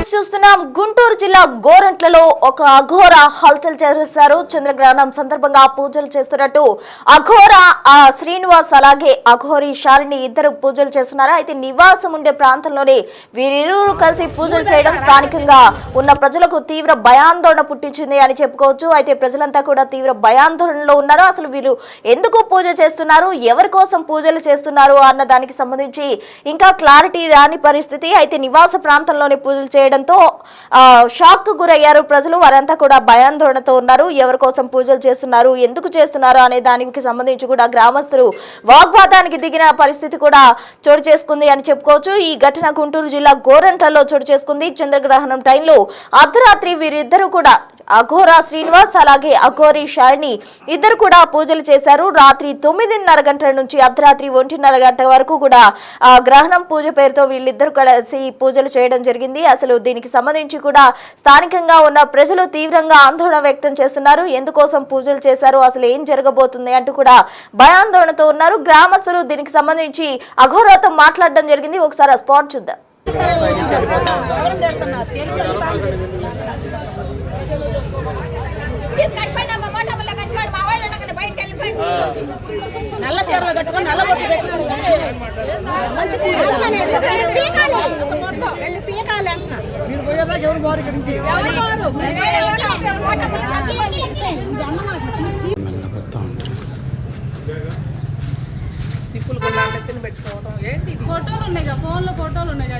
News చూస్తున్నాం. గుంటూరు జిల్లా గోరంట్లలో ఒక అఘోర హల్చల్ చేశారు. చంద్రగ్రహణం సందర్భంగా పూజలు చేస్తున్నట్టు అఘోర శ్రీనివాస్ అలాగే అఘోరి శాలిని ఇద్దరు పూజలు చేస్తున్నారు. అయితే నివాసం ఉండే ప్రాంతంలోనే వీరిరువురు కలిసి పూజలు చేయడం స్థానికంగా ఉన్న ప్రజలకు తీవ్ర భయాందోళన పుట్టించింది అని చెప్పుకోవచ్చు. అయితే ప్రజలంతా కూడా తీవ్ర భయాందోళనలో ఉన్నారు. అసలు వీరు ఎందుకు పూజ చేస్తున్నారు, ఎవరి కోసం పూజలు చేస్తున్నారు అన్న దానికి సంబంధించి ఇంకా క్లారిటీ రాని పరిస్థితి. అయితే నివాస ప్రాంతంలోనే పూజలు చేయడంతో షాక్ కు గురయ్యారు ప్రజలు. వారంతా కూడా భయాందోళనతో ఉన్నారు. ఎవరి కోసం పూజలు చేస్తున్నారు, ఎందుకు చేస్తున్నారు అనే దానికి సంబంధించి కూడా గ్రామస్తులు వాగ్వాదానికి దిగిన పరిస్థితి కూడా చోటు చేసుకుంది అని చెప్పుకోవచ్చు. ఈ ఘటన గుంటూరు జిల్లా గోరంట్లలో చోటు చేసుకుంది. చంద్రగ్రహణం టైంలో అర్ధరాత్రి వీరిద్దరూ కూడా అఘోర శ్రీనివాస్ అలాగే అఘోరి శాలిని ఇద్దరు కూడా పూజలు చేశారు. రాత్రి 9:30 గంటల నుంచి అర్ధరాత్రి 1:30 గంటల వరకు కూడా గ్రహణం పూజ పేరుతో వీళ్ళిద్దరు కలిసి పూజలు చేయడం జరిగింది. అసలు దీనికి సంబంధించి కూడా స్థానికంగా ఉన్న ప్రజలు తీవ్రంగా ఆందోళన వ్యక్తం చేస్తున్నారు. ఎందుకోసం పూజలు చేశారు, అసలు ఏం జరగబోతుంది అంటూ కూడా భయాందోళనతో ఉన్నారు. గ్రామస్తులు దీనికి సంబంధించి అఘోరతో మాట్లాడడం జరిగింది. ఒకసారి ఆ స్పాట్ చూద్దాం. నల్ల చీరలు కట్టుకొని నల్ల బొట్టు పెట్టుకొని మంచి తిప్పులు కొన్ని పెట్టుకోవడం ఏంటి ఫోటోలు ఉన్నాయి, ఫోన్లో ఫోటోలు ఉన్నాయి.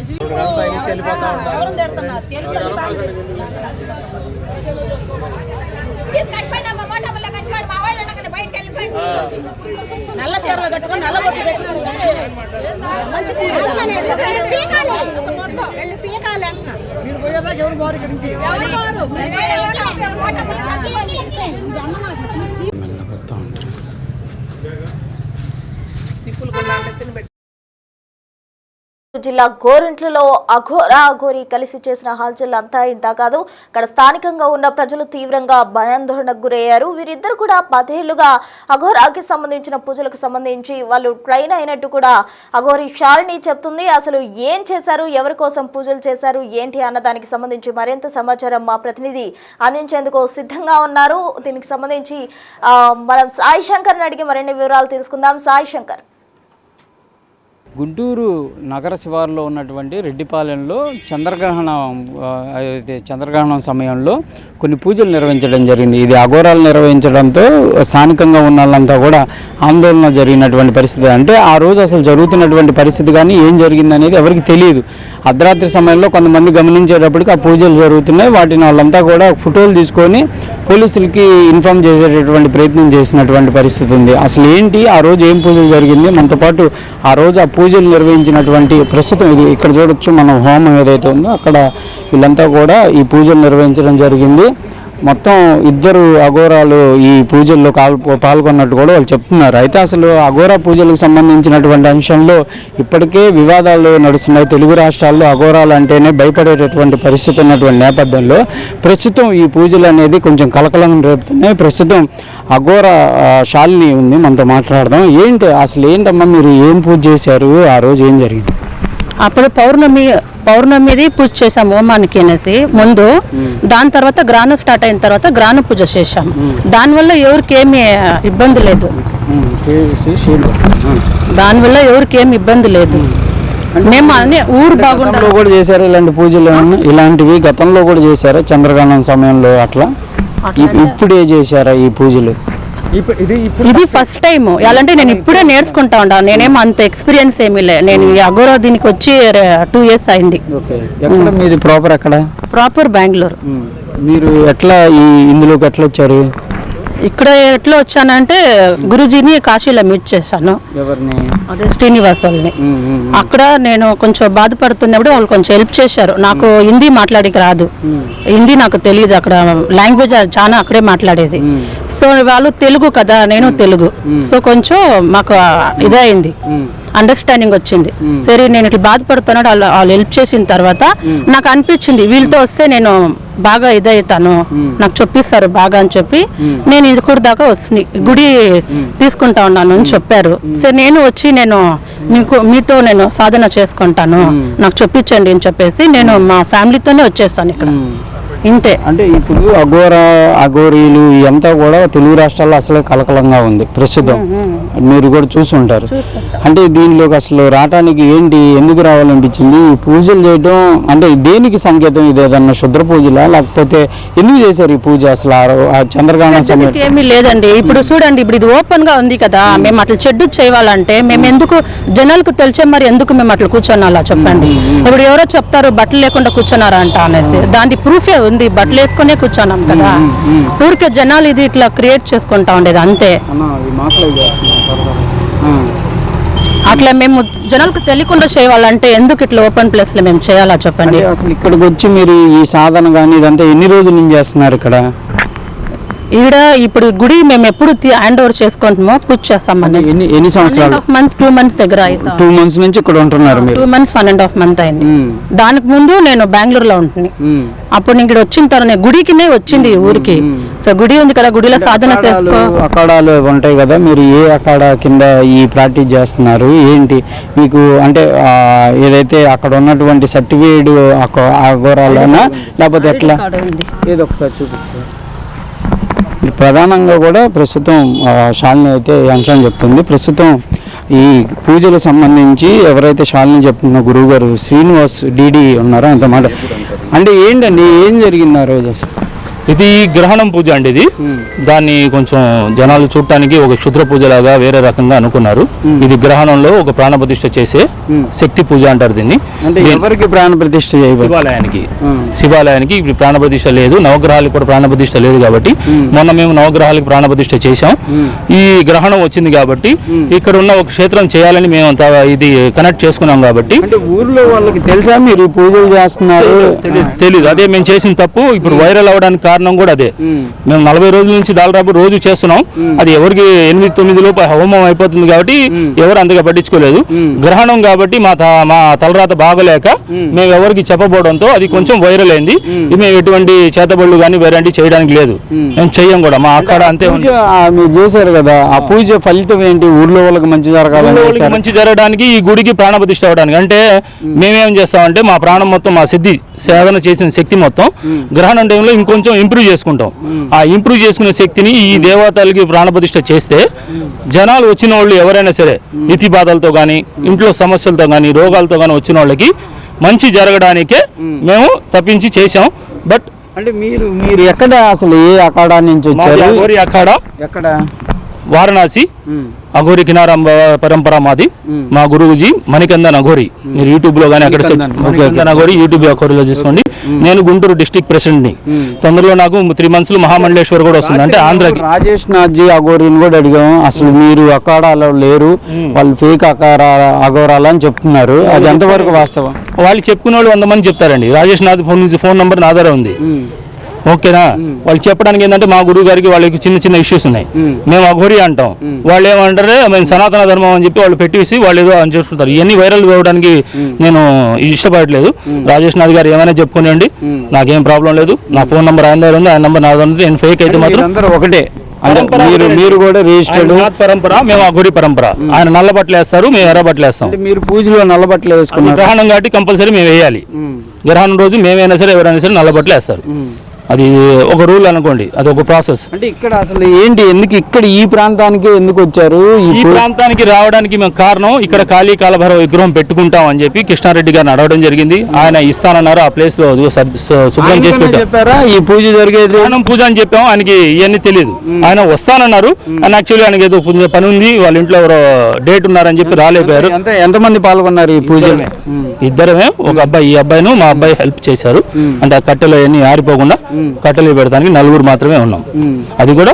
నల్ల చీరలు కట్టుకొని నల్ల బొట్టు పెట్టుకొని మంచి తిప్పులు కొన్ని జిల్లా గోరంట్లలో అఘోరి కలిసి చేసిన హల్చల్ అంతా ఇంత కాదు. అక్కడ స్థానికంగా ఉన్న ప్రజలు తీవ్రంగా భయాందోళనకు గురయ్యారు. వీరిద్దరు కూడా 10 ఏళ్లుగా అఘోరాకి సంబంధించిన పూజలకు సంబంధించి వాళ్ళు ట్రైన్ అయినట్టు కూడా అఘోరి శాలిని చెప్తుంది. అసలు ఏం చేశారు, ఎవరి కోసం పూజలు చేశారు, ఏంటి అన్న దానికి సంబంధించి మరింత సమాచారం మా ప్రతినిధి అందించేందుకు సిద్ధంగా ఉన్నారు. దీనికి సంబంధించి మనం సాయి శంకర్ని అడిగి మరిన్ని వివరాలు తెలుసుకుందాం. సాయి శంకర్, గుంటూరు నగర శివారులో ఉన్నటువంటి రెడ్డిపాలెంలో చంద్రగ్రహణం సమయంలో కొన్ని పూజలు నిర్వహించడం జరిగింది. ఇది అఘోరాలు నిర్వహించడంతో స్థానికంగా ఉన్న వాళ్ళంతా కూడా ఆందోళన జరిగినటువంటి పరిస్థితి. అంటే ఆ రోజు అసలు జరుగుతున్నటువంటి పరిస్థితి కానీ ఏం జరిగింది అనేది ఎవరికి తెలియదు. అర్ధరాత్రి సమయంలో కొంతమంది గమనించేటప్పటికి ఆ పూజలు జరుగుతున్నాయి. వాటిని వాళ్ళంతా కూడా ఫోటోలు తీసుకొని పోలీసులకి ఇన్ఫామ్ చేసేటటువంటి ప్రయత్నం చేసినటువంటి పరిస్థితి ఉంది. అసలు ఏంటి ఆ రోజు ఏం పూజలు జరిగింది, మనతో పాటు ఆ రోజు ఆ పూజలు నిర్వహించినటువంటి ప్రస్తుతం ఇది ఇక్కడ చూడొచ్చు మనం హోమం ఏదైతే ఉందో అక్కడ వీళ్ళంతా కూడా ఈ పూజలు నిర్వహించడం జరిగింది. మొత్తం 2 అఘోరాలు ఈ పూజల్లో పాల్గొన్నట్టు కూడా వాళ్ళు చెప్తున్నారు. అయితే అసలు అఘోరా పూజలకు సంబంధించినటువంటి అంశంలో ఇప్పటికే వివాదాలు నడుస్తున్నాయి. తెలుగు రాష్ట్రాల్లో అఘోరాలు అంటేనే భయపడేటటువంటి పరిస్థితి ఉన్నటువంటి నేపథ్యంలో ప్రస్తుతం ఈ పూజలు అనేది కొంచెం కలకలం రేపుతున్నాయి. ప్రస్తుతం అఘోర శాలిని ఉంది, మనతో మాట్లాడదాం. ఏంటి అసలు ఏంటమ్మా, మీరు ఏం పూజ చేశారు, ఆ రోజు ఏం జరిగింది? అప్పుడు పౌర్ణమిది పూజ చేసాము హోమానికి అనేసి ముందు. దాని తర్వాత గ్రహణం స్టార్ట్ అయిన తర్వాత గ్రహణ పూజ చేశాము. దానివల్ల ఎవరికి ఏమి ఇబ్బంది లేదు. మేము అన్ని ఊరు బాగుండలో కూడా చేశారు ఇలాంటి పూజలు. ఇలాంటివి గతంలో కూడా చేశారా చంద్రగ్రహణం సమయంలో? అట్లా ఇప్పుడే చేశారా ఈ పూజలు? ఇది ఫస్ట్ టైం. ఎలా అంటే నేను ఇప్పుడే నేర్చుకుంటా ఉన్నాను. నేనేమో అంత ఎక్స్పీరియన్స్ ఏమీ లేదు. నేను ఈ అఘోరా దీనికి వచ్చి 2 years అయింది. మీది ప్రాపర్ ఎక్కడ? ప్రాపర్ బెంగళూరు. మీరు ఎట్లా ఇందులోకి ఎట్లా వచ్చారు? ఇక్కడ ఎట్లా వచ్చానంటే గురుజీని కాశీలో మీట్ చేశాను. ఎవరిని? అదే శ్రీనివాస్ వాళ్ళని. అక్కడ నేను కొంచెం బాధపడుతున్నప్పుడు వాళ్ళు కొంచెం హెల్ప్ చేశారు. నాకు హిందీ మాట్లాడికి రాదు, హిందీ నాకు తెలియదు. అక్కడ లాంగ్వేజ్ చాలా అక్కడే మాట్లాడేది. సో వాళ్ళు తెలుగు కదా, నేను తెలుగు, సో కొంచెం మాకు ఇదైంది, అండర్స్టాండింగ్ వచ్చింది. సరే నేను ఇట్లా బాధపడుతున్నాడు, వాళ్ళు హెల్ప్ చేసిన తర్వాత నాకు అనిపించింది వీళ్ళతో వస్తే నేను బాగా ఇదవుతాను, నాకు చెప్పిస్తారు బాగా అని చెప్పి నేను ఇది కూడా దాకా వస్తుంది గుడి తీసుకుంటా ఉన్నాను అని చెప్పారు. సరే నేను వచ్చి నేను మీతో నేను సాధన చేసుకుంటాను, నాకు చెప్పించండి అని చెప్పేసి నేను మా ఫ్యామిలీతోనే వచ్చేస్తాను ఇక్కడ, ఇంతే. అంటే ఇప్పుడు అఘోరీలు ఇదంతా కూడా తెలుగు రాష్ట్రాల్లో అసలే కలకలంగా ఉంది ప్రస్తుతం, మీరు కూడా చూసుంటారు. అంటే దీనిలోకి అసలు రావటానికి ఏంటి, ఎందుకు రావాలనిపించింది? ఈ పూజలు చేయడం అంటే దేనికి సంకేతం? ఇది ఏదన్నా శుద్ర పూజలా, లేకపోతే ఎందుకు చేశారు ఈ పూజ అసలు ఆ చంద్రగ్రహణం సమయం? ఏమీ లేదండి, ఇప్పుడు చూడండి, ఇప్పుడు ఇది ఓపెన్ గా ఉంది కదా, మేము అట్లా చెడ్డు చేయాలంటే మేము ఎందుకు జనాలకు తెలిసే మరి ఎందుకు మేము అట్లా కూర్చొనాలా చెప్పండి? ఇప్పుడు ఎవరో చెప్తారు బట్టలు లేకుండా కూర్చున్నారా అంట అనేసి, దాని ప్రూఫే ఉంది, బట్టలు వేసుకునే కూర్చున్నాం కదా, ఊరికే జనాలు ఇది ఇట్లా క్రియేట్ చేసుకుంటా ఉండేది అంతే. అట్లా మేము జనాలకు తెలియకుండా చేయాలంటే ఎందుకు ఇట్లా ఓపెన్ ప్లేస్ లో మేము చేయాలా చెప్పండి? అసలు ఇక్కడికి వచ్చి మీరు ఈ సాధన కానీ ఇదంతా ఎన్ని రోజుల నుంచి చేస్తున్నారు ఇక్కడ? ఈడ ఇప్పుడు గుడి మేము ఎప్పుడు హ్యాండ్ ఓవర్ చేసుకుంటామో పూజ చేస్తామని. ఎన్ని సంవత్సరాలు? 2 months దగ్గర 2 months నుంచి ఇక్కడ ఉంటున్నారు మీరు? 2 months 1.5 month అయింది. దానికి ముందు నేను బెంగళూరులో ఉంటుంది, అప్పుడు ఇక్కడ వచ్చిన తర్వాత గుడికినే వచ్చింది ఊరికి. సో గుడి ఉంది కదా, గుడిలో సాధన చేసుకో. అఖాడాలు ఉంటాయి కదా, మీరు ఏ అఖాడా కింద ఈ ప్రాక్టీస్ చేస్తున్నారు ఏంటి మీకు? అంటే ఏదైతే అక్కడ ఉన్నటువంటి సర్టిఫికేట్ అఘోరాలనా లేకపోతే ఎట్లా? ఏదో ఒకసారి చూపించారు. ప్రధానంగా కూడా ప్రస్తుతం శాలిని అయితే ఈ అంశం చెప్తుంది. ప్రస్తుతం ఈ పూజలకు సంబంధించి ఎవరైతే శాలిని చెప్తున్న గురువు గారు శ్రీనివాస్ డిడి ఉన్నారో అంత మాట. అంటే ఏంటండి, ఏం జరిగింది ఆ రోజు అసలు? ఇది గ్రహణం పూజ అండి. ఇది దాన్ని కొంచెం జనాలు చూడటానికి ఒక క్షుద్ర పూజలాగా వేరే రకంగా అనుకున్నారు. ఇది గ్రహణంలో ఒక ప్రాణ ప్రతిష్ఠ చేసే శక్తి పూజ అంటారు దీన్ని. ఎవరికి ప్రాణ ప్రతిష్ఠ శివాలయానికి. శివాలయానికి ఇప్పుడు ప్రాణ ప్రతిష్ఠ లేదు, నవగ్రహాలకు కూడా ప్రాణ ప్రతిష్ఠ లేదు కాబట్టి మొన్న మేము నవగ్రహాలకు ప్రాణ ప్రతిష్ఠ చేశాం. ఈ గ్రహణం వచ్చింది కాబట్టి ఇక్కడ ఉన్న ఒక క్షేత్రం చేయాలని మేము ఇది కనెక్ట్ చేసుకున్నాం కాబట్టి. ఊర్లో వాళ్ళకి తెలుసా మీరు పూజలు చేస్తున్నారు? తెలీదు, అదే మేము చేసిన తప్పు. ఇప్పుడు వైరల్ అవడానికి కారణం కూడా అదే. మేము 40 రోజుల నుంచి దాదాపు రోజు చేస్తున్నాం. అది ఎవరికి 8-9 లోపు హోమం అయిపోతుంది కాబట్టి ఎవరు అంతగా పట్టించుకోలేదు. గ్రహణం కాబట్టి మా తలరాత బాగలేక మేము ఎవరికి చెప్పబోవడంతో అది కొంచెం వైరల్ అయింది. మేము ఎటువంటి చేతబడులు కానీ వేరే చేయడానికి లేదు, మేము చెయ్యం కూడా. మా అక్కడ అంతే మీరు చేశారు కదా, ఆ పూజ ఫలితం ఏంటి? ఊర్లో వాళ్ళకి మంచి జరగాలని, మంచి జరగడానికి, ఈ గుడికి ప్రాణ ప్రతిష్ఠ అవ్వడానికి. అంటే మేమేం చేస్తామంటే మా ప్రాణం మొత్తం, మా సిద్ధి సాధన చేసిన శక్తి మొత్తం గ్రహణం టైంలో ఇంకొంచెం ఇంప్రూవ్ చేసుకుంటాం. ఆ ఇంప్రూవ్ చేసుకునే శక్తిని ఈ దేవతలకి ప్రాణప్రతిష్ఠ చేస్తే జనాలు వచ్చిన వాళ్ళు ఎవరైనా సరే నితి బాధలతో కానీ, ఇంట్లో సమస్యలతో కానీ, రోగాలతో కానీ వచ్చిన వాళ్ళకి మంచి జరగడానికే మేము తప్పించి చేసాం. బట్ అంటే మీరు ఎక్కడ అసలు ఏ అఖాడా నుంచి వచ్చారు? అఖాడా ఎక్కడ? వారణాసి అఘోరి కినారం పరంపర మాది. మా గురువుజీ మణికందన్ అఘోరి. మీరు యూట్యూబ్ లో కానీ అక్కడ మణికందన్ అఘోరి యూట్యూబ్ అఘోరిలో చూసుకోండి. నేను గుంటూరు డిస్ట్రిక్ట్ ప్రెసిడెంట్ ని. తొందరలో నాకు 3 months మహామండలేశ్వర్ కూడా వస్తుంది, అంటే ఆంధ్రాకి. రాజేష్ నాథ్జీ అఘోరిని కూడా అడిగాం, అసలు మీరు అఖాడాలో లేరు, వాళ్ళు ఫేక్ అఘోరాలు అని చెప్తున్నారు, అది ఎంతవరకు వాస్తవం? వాళ్ళు చెప్పుకునే వాళ్ళు 100 మంది చెప్తారండి. రాజేష్ నాథ్ ఫోన్ నంబర్ నా దగ్గర ఉంది, ఓకేనా? వాళ్ళు చెప్పడానికి ఏంటంటే మా గురువు గారికి వాళ్ళకి చిన్న ఇష్యూస్ ఉన్నాయి, మేము అఘోరి అంటాం, వాళ్ళు ఏమంటారు మేము సనాతన ధర్మం అని చెప్పి వాళ్ళు పెట్టేసి వాళ్ళు ఏదో అని చెప్తుంటారు. ఇవన్నీ వైరల్ అవ్వడానికి నేను ఇష్టపడట్లేదు. రాజేష్ నాథ్ గారు ఏమైనా చెప్పుకునేయండి, నాకేం ప్రాబ్లం లేదు. నా ఫోన్ నెంబర్ ఆయన దగ్గర ఉంది, ఆయన నెంబర్ నా దగ్గర ఉంది. నేను ఫేక్ అయితే మాత్రం ఒకటే. మీరు కూడా రిజిస్టర్డ్ పరంపర, మేము అఘోరి పరంపర. ఆయన నల్ల బట్టలు వేస్తారు, మేము ఎర్ర బట్టలు వేస్తాం. మీరు పూజలో నల్ల బట్టలు వేసుకున్నారు, గ్రహణం కాబట్టి కంపల్సరీ మేము వేయాలి. గ్రహణం రోజు మేమైనా సరే ఎవరైనా సరే నల్ల బట్టలు వేస్తారు. అది ఒక రూల్ అనుకోండి, అది ఒక ప్రాసెస్. అంటే ఇక్కడ అసలు ఏంటి, ఎందుకు ఇక్కడ ఈ ప్రాంతానికి ఎందుకు వచ్చారు? ఈ ప్రాంతానికి రావడానికి మేము కారణం, ఇక్కడ కాళీ కాలభైరవ విగ్రహం పెట్టుకుంటాం అని చెప్పి కృష్ణారెడ్డి గారిని అడగడం జరిగింది. ఆయన ఇస్తానన్నారు, ఆ ప్లేస్ లో శుభ్రం చేసి చెప్పారా ఈ పూజ జరిగేది? పూజ అని చెప్పాము, ఆయనకి ఇవన్నీ తెలియదు. ఆయన వస్తానన్నారు, ఆయన యాక్చువల్లీ ఆయనకి ఏదో పని ఉంది, వాళ్ళ ఇంట్లో ఎవరో డేట్ ఉన్నారని చెప్పి రాలేకపోయారు. ఎంతమంది పాల్గొన్నారు ఈ పూజ? ఇద్దరమే, ఒక అబ్బాయి, ఈ అబ్బాయిను మా అబ్బాయి హెల్ప్ చేశారు. అంటే ఆ కట్టెలు అన్ని ఆరిపోకుండా కట్టెలు పెడతానికి 4 మాత్రమే ఉన్నాం. అది కూడా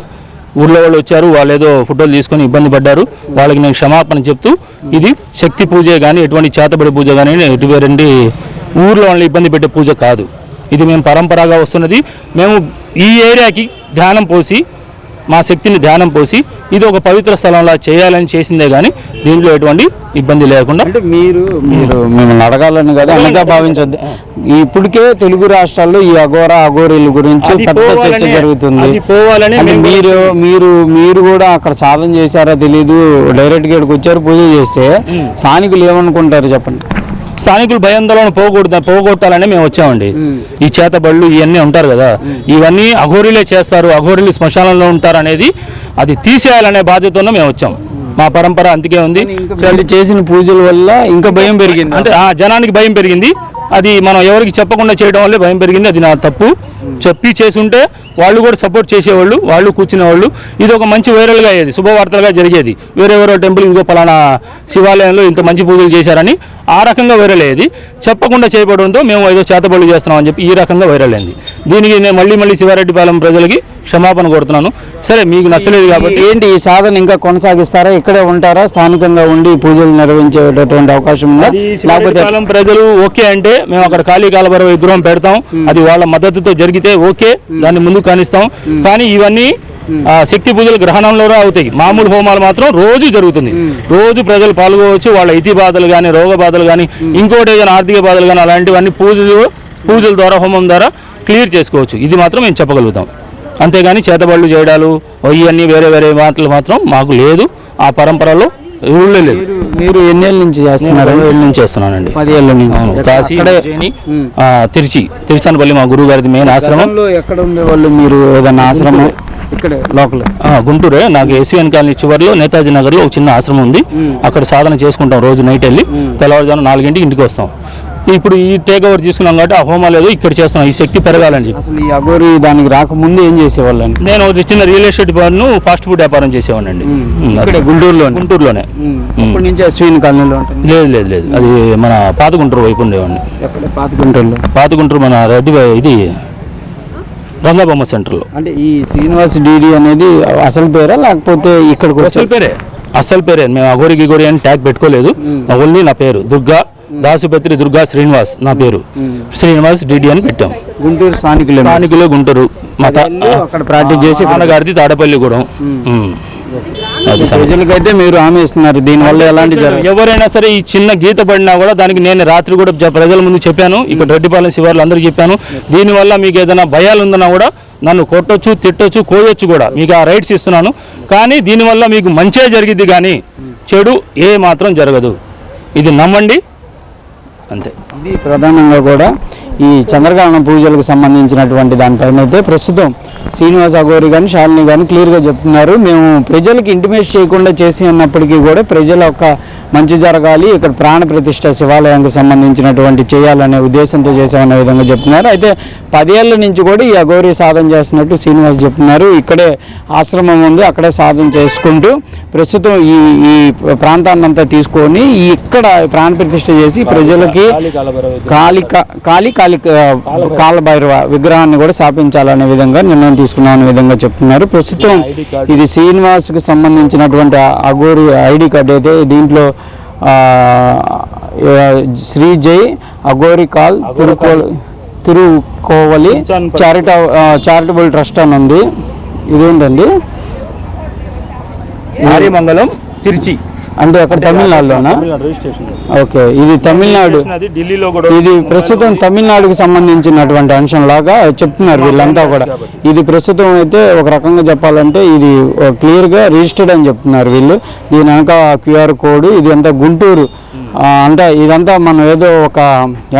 ఊర్లో వాళ్ళు వచ్చారు, వాళ్ళు ఏదో ఫోటోలు తీసుకొని ఇబ్బంది పడ్డారు, వాళ్ళకి నేను క్షమాపణ చెప్తూ, ఇది శక్తి పూజే కానీ ఎటువంటి చేతబడి పూజ కానీ ఎటువంటి ఊర్లో వాళ్ళని ఇబ్బంది పెట్టే పూజ కాదు. ఇది మేము పరంపరగా వస్తున్నది. మేము ఈ ఏరియాకి ధ్యానం పోసి మా శక్తిని ధ్యానం పోసి ఇది ఒక పవిత్ర స్థలంలా చేయాలని చేసిందే కానీ దీంట్లో ఎటువంటి ఇబ్బంది లేకుండా. అంటే మీరు మిమ్మల్ని అడగాలని కదా అనగా భావించొద్దు. ఇప్పటికే తెలుగు రాష్ట్రాల్లో ఈ అఘోరీల గురించి పెద్ద చర్చ జరుగుతుంది. మీరు కూడా అక్కడ సాధన చేశారా తెలీదు, డైరెక్ట్ గా ఇక్కడికి వచ్చారు పూజ చేస్తే స్థానికులు ఏమనుకుంటారు చెప్పండి? స్థానికులు భయాందోళన పోగొట్టాలని మేము వచ్చామండి. ఈ చేతబళ్ళు ఇవన్నీ ఉంటారు కదా, ఇవన్నీ అఘోరీలే చేస్తారు, అఘోరీలు శ్మశానంలో ఉంటారు అనేది అది తీసేయాలనే బాధ్యతతో మేము వచ్చాం. మా పరంపర అందుకే ఉంది. చేసిన పూజల వల్ల ఇంకా భయం పెరిగింది, అంటే ఆ జనానికి భయం పెరిగింది. అది మనం ఎవరికి చెప్పకుండా చేయడం వల్లే భయం పెరిగింది. అది నా తప్పు. చెప్పి చేసి ఉంటే వాళ్ళు కూడా సపోర్ట్ చేసేవాళ్ళు, వాళ్ళు కూర్చునేవాళ్ళు. ఇది ఒక మంచి వైరల్గా అయ్యేది, శుభవార్తలుగా జరిగేది. వేరెవరో టెంపుల్ ఇంకో పలానా శివాలయంలో ఇంత మంచి పూజలు చేశారని ఆ రకంగా వైరల్ అయ్యేది. చెప్పకుండా చేయబడంతో మేము ఏదో చేతబడులు చేస్తున్నామని చెప్పి ఈ రకంగా వైరల్ అయింది. దీనికి నేను మళ్ళీ శివారెడ్డిపాలెం ప్రజలకి క్షమాపణ కోరుతున్నాను. సరే, మీకు నచ్చలేదు కాబట్టి ఏంటి ఈ సాధన ఇంకా కొనసాగిస్తారా, ఇక్కడే ఉంటారా, స్థానికంగా ఉండి పూజలు నిర్వహించేటటువంటి అవకాశం ఉందా? లేకపోతే ప్రజలు ఓకే అంటే మేము అక్కడ ఖాళీ కాలభైరవ విగ్రహం పెడతాం. అది వాళ్ళ మద్దతుతో జరిగితే ఓకే, దాన్ని ముందుకు కానిస్తాం. కానీ ఇవన్నీ శక్తి పూజలు గ్రహణంలో అవుతాయి. మామూలు హోమాలు మాత్రం రోజు జరుగుతుంది. రోజు ప్రజలు పాల్గొవచ్చు. వాళ్ళ ఇతి బాధలు కానీ, రోగ బాధలు కానీ, ఇంకోటి ఏదైనా ఆర్థిక బాధలు కానీ అలాంటివన్నీ పూజల ద్వారా, హోమం ద్వారా క్లియర్ చేసుకోవచ్చు. ఇది మాత్రం మేము చెప్పగలుగుతాం. అంతేగాని చేతబళ్ళు చేయడాలు ఇవన్నీ వేరే మాటలు మాత్రం మాకు లేదు. ఆ పరంపరలో ఊళ్ళో లేదు. మీరు ఎన్నేళ్ళ నుంచి చేస్తున్నారు? 2 ఏళ్ళ నుంచి చేస్తున్నానండి. 10 ఏళ్ళ నుంచి. కాశీ, తిరుచానపల్లి మా గురువు గారిది మెయిన్ ఆశ్రమం. ఎక్కడ ఉండేవాళ్ళు మీరు? ఏదైనా ఆశ్రమం ఇక్కడ లోకల్? గుంటూరే. నాకు ఎస్వీఎన్ కాలనీ చివరిలో నేతాజీ నగర్లో ఒక చిన్న ఆశ్రమం ఉంది. అక్కడ సాధన చేసుకుంటాం. రోజు నైట్ వెళ్ళి తెల్లవారుజాము 4 ఇంటికి వస్తాం. ఇప్పుడు ఈ టేక్ ఓవర్ తీసుకున్నాం కాబట్టి ఆ హోమా లేదు, ఇక్కడ చేస్తున్నాం. ఈ శక్తి పెరగాలని చెప్పి. అసలు ఈ అఘోరీ దానికి రాకముందు ఏం చేసేవాళ్ళని? నేను ఒక చిన్న రియల్ ఎస్టేట్ పన్ను ఫాస్ట్ ఫుడ్ వ్యాపారం చేసేవాడిని. గుంటూరులోనే. ఇప్పటి నుంచి అశ్విన్ కాలనీలో ఉంటుంది? లేదు. అది మన పాత గుంటూరు వైపు ఉండేవాడిని. పాత గుంటూరు మన రెడ్డి ఇది రంగబొమ్మ సెంటర్లో. అంటే ఈ శ్రీనివాస్ డిడి అనేది అసలు పేరా లేకపోతే ఇక్కడికి అసలు పేరే. మేము అఘోరి గిగోరి అని ట్యాగ్ పెట్టుకోలేదు. ఓన్లీ నా పేరు దుర్గా దాసుపత్రి దుర్గా శ్రీనివాస్. నా పేరు శ్రీనివాస్ డిడి అని పెట్టాం. గుంటూరు స్థానికులే గుంటూరు. అక్కడ ప్రాక్టీస్ చేసి నాన్నగారిది తాడపల్లి కూడా. ప్రజలకైతే మీరు హామీ ఇస్తున్నారు దీనివల్ల ఎలాంటి ఎవరైనా సరే ఈ చిన్న గీత పడినా కూడా దానికి నేను రాత్రి కూడా ప్రజల ముందు చెప్పాను. ఇక్కడ రెడ్డిపాలెం శివార్లు అందరికీ చెప్పాను. దీనివల్ల మీకు ఏదైనా భయాలు ఉందన్నా కూడా నన్ను కొట్టొచ్చు, తిట్టొచ్చు, కోయొచ్చు కూడా. మీకు ఆ రైట్స్ ఇస్తున్నాను. కానీ దీనివల్ల మీకు మంచే జరిగిద్ది కానీ చెడు ఏ మాత్రం జరగదు. ఇది నమ్మండి అంతే. ఇది ప్రధానంగా కూడా ఈ చంద్రగ్రహణ పూజలకు సంబంధించినటువంటి దానిపైన అయితే ప్రస్తుతం శ్రీనివాస్ అఘోరి కానీ శాలిని కానీ క్లియర్గా చెప్తున్నారు. మేము ప్రజలకు ఇంటిమేట్ చేయకుండా చేసి ఉన్నప్పటికీ కూడా ప్రజల యొక్క మంచి జరగాలి, ఇక్కడ ప్రాణ ప్రతిష్ఠ శివాలయానికి సంబంధించినటువంటి చేయాలనే ఉద్దేశంతో చేసామనే విధంగా చెప్తున్నారు. అయితే 10 ఏళ్ళ నుంచి కూడా ఈ అఘోరి సాధన చేస్తున్నట్టు శ్రీనివాస్ చెప్తున్నారు. ఇక్కడే ఆశ్రమం ఉంది, అక్కడే సాధన చేసుకుంటూ ప్రస్తుతం ఈ ప్రాంతాన్నంతా తీసుకొని ఇక్కడ ప్రాణ ప్రతిష్ఠ చేసి ప్రజలకి కాలభైరవ విగ్రహాన్ని కూడా స్థాపించాలనే విధంగా నిర్ణయం తీసుకున్నామనే విధంగా చెప్తున్నారు. ప్రస్తుతం ఇది శ్రీనివాస్కి సంబంధించినటువంటి అఘోరి ఐడి కార్డు అయితే దీంట్లో శ్రీ జై అఘోరి కాల్ తిరుకోవలి చారిటబుల్ ట్రస్ట్ అని ఉంది. ఇదేంటండి? ఆర్యమంగళం తిరుచి అంటే అక్కడ తమిళనాడులోనా? ఓకే, ఇది తమిళనాడు. ఇది ప్రస్తుతం తమిళనాడుకి సంబంధించినటువంటి అంశం లాగా చెప్తున్నారు వీళ్ళంతా కూడా. ఇది ప్రస్తుతం అయితే ఒక రకంగా చెప్పాలంటే ఇది క్లియర్గా రిజిస్టర్డ్ అని చెప్తున్నారు వీళ్ళు. దీని వెనక QR కోడ్. ఇది అంతా గుంటూరు. అంటే ఇదంతా మనం ఏదో ఒక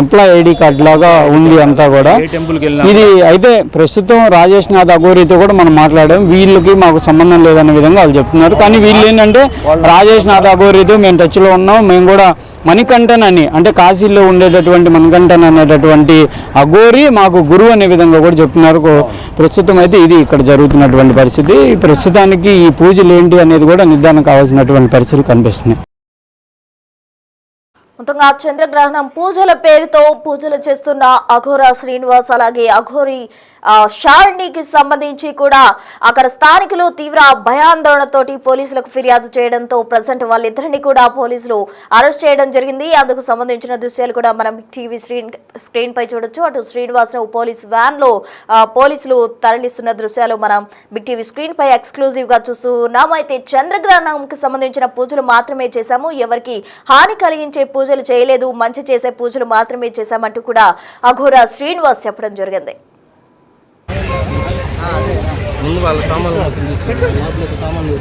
ఎంప్లాయ్ ఐడి కార్డు లాగా ఉంది అంతా కూడా. ఇది అయితే ప్రస్తుతం రాజేష్ నాథ్ అఘోరితో కూడా మనం మాట్లాడాం. వీళ్ళకి మాకు సంబంధం లేదనే విధంగా వాళ్ళు చెప్తున్నారు. కానీ వీళ్ళు ఏంటంటే రాజేష్ నాథ్ అఘోరితో మేము టచ్లో ఉన్నాం, మేము కూడా మణికంఠన్ అని అంటే కాశీలో ఉండేటటువంటి మణికంఠన్ అనేటటువంటి అఘోరి మాకు గురువు అనే విధంగా కూడా చెప్తున్నారు. ప్రస్తుతం అయితే ఇది ఇక్కడ జరుగుతున్నటువంటి పరిస్థితి. ప్రస్తుతానికి ఈ పూజలు ఏంటి అనేది కూడా నిర్ధారణ కావాల్సినటువంటి పరిస్థితులు కనిపిస్తున్నాయి. మొత్తంగా చంద్రగ్రహణం పూజల పేరుతో పూజలు చేస్తున్న అఘోరా శ్రీనివాస్ అలాగే అఘోరి శాలినికి సంబంధించి కూడా అక్కడ స్థానికులు తీవ్ర భయాందోళనతోటి పోలీసులకు ఫిర్యాదు చేయడంతో ప్రజెంట్ వాళ్ళిద్దరిని కూడా పోలీసులు అరెస్ట్ చేయడం జరిగింది. అందుకు సంబంధించిన దృశ్యాలు కూడా మనం టీవీ స్క్రీన్ పై చూడొచ్చు. అటు శ్రీనివాస్ ను పోలీస్ వ్యాన్ లో పోలీసులు తరలిస్తున్న దృశ్యాలు మనం బిగ్ టీవీ స్క్రీన్ పై ఎక్స్క్లూజివ్ గా చూస్తూ ఉన్నాము. అయితే చంద్రగ్రహణంకి సంబంధించిన పూజలు మాత్రమే చేశాము, ఎవరికి హాని కలిగించే పూజలు చేయలేదు, మంచి చేసే పూజలు మాత్రమే చేశామంటూ కూడా అఘోరా శ్రీనివాస్ చెప్పడం జరిగింది. ముందు వాళ్ళ సామాన్లు